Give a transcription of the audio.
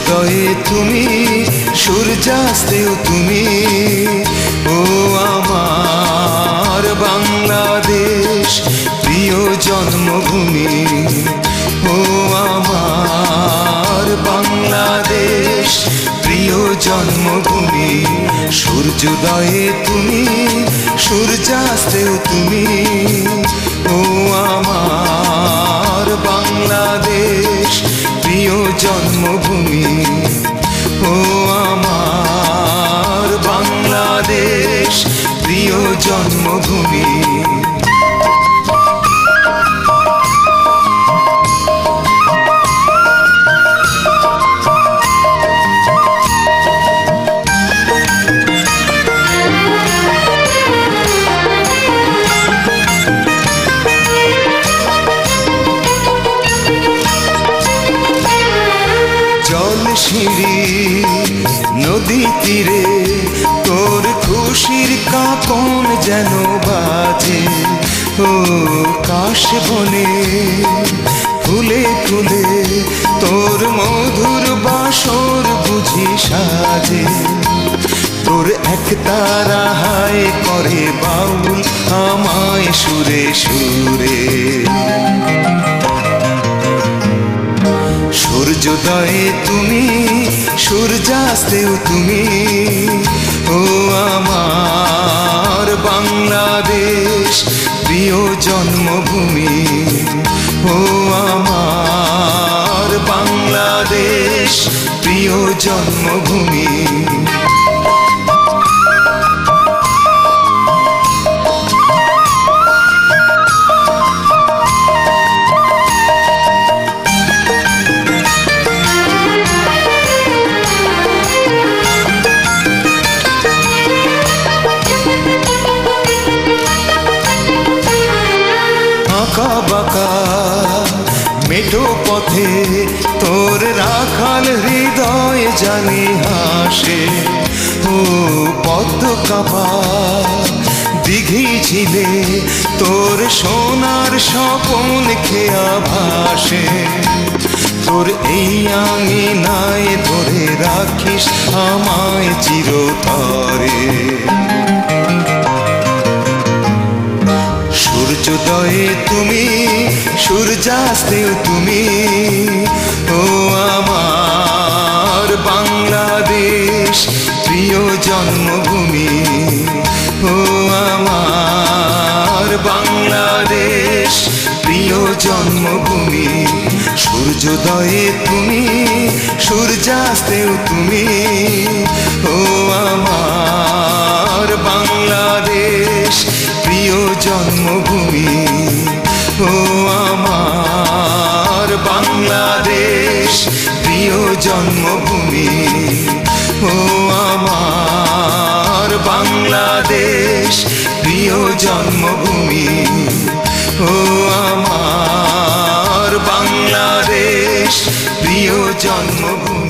সূর্যোদয়ে তুমি, সূর্যাস্তেও তুমি। ও আমার বাংলাদেশ, প্রিয় জন্মভূমি। ও আমার বাংলাদেশ, প্রিয় জন্মভূমি। সূর্যোদয়ে তুমি, সূর্যাস্তেও তুমি। ও আমার বাংলাদেশ, প্রিয় জন্মভূমি। ও আমার বাংলাদেশ, প্রিয় জন্মভূমি। সিঁড়ি নদী তীরে তোর খুশির কাঁপন যেন বাজে। ও কাশ বনে ফুলে ফুলে তোর মধুর বাসর বুঝি সাজে। তোর এক তারা হায় করে বাউল আমায় সুরে সুরে। সূর্যোদয়ে তুমি, সূর্যাস্তেও তুমি। ও আমার বাংলাদেশ, প্রিয় জন্মভূমি। ও আমার বাংলাদেশ, প্রিয় জন্মভূমি। আঁকা বাঁকা মেঠো পথে তোর রাখাল হৃদয় জানি হাসে। ও পদ্ম কাপা দিঘি ঝিলে তোর সোনার স্বপন খেয়া ভাসে। তোর এই আঙিনায় ধরে রাখিস আমায় চিরতরে। সূর্যোদয়ে তুমি, সূর্যাস্তেও তুমি। ও আমার বাংলাদেশ, প্রিয় জন্মভূমি। ও আমার বাংলাদেশ, প্রিয় জন্মভূমি। সূর্যোদয়ে তুমি, সূর্যাস্তেও তুমি। ও আমার বাংলাদেশ, প্রিয় জন্মভূমি। ও আমার বাংলাদেশ, প্রিয় জন্মভূমি। ও আমার বাংলাদেশ, প্রিয় জন্মভূমি। ও আমার বাংলাদেশ, প্রিয় জন্মভূমি।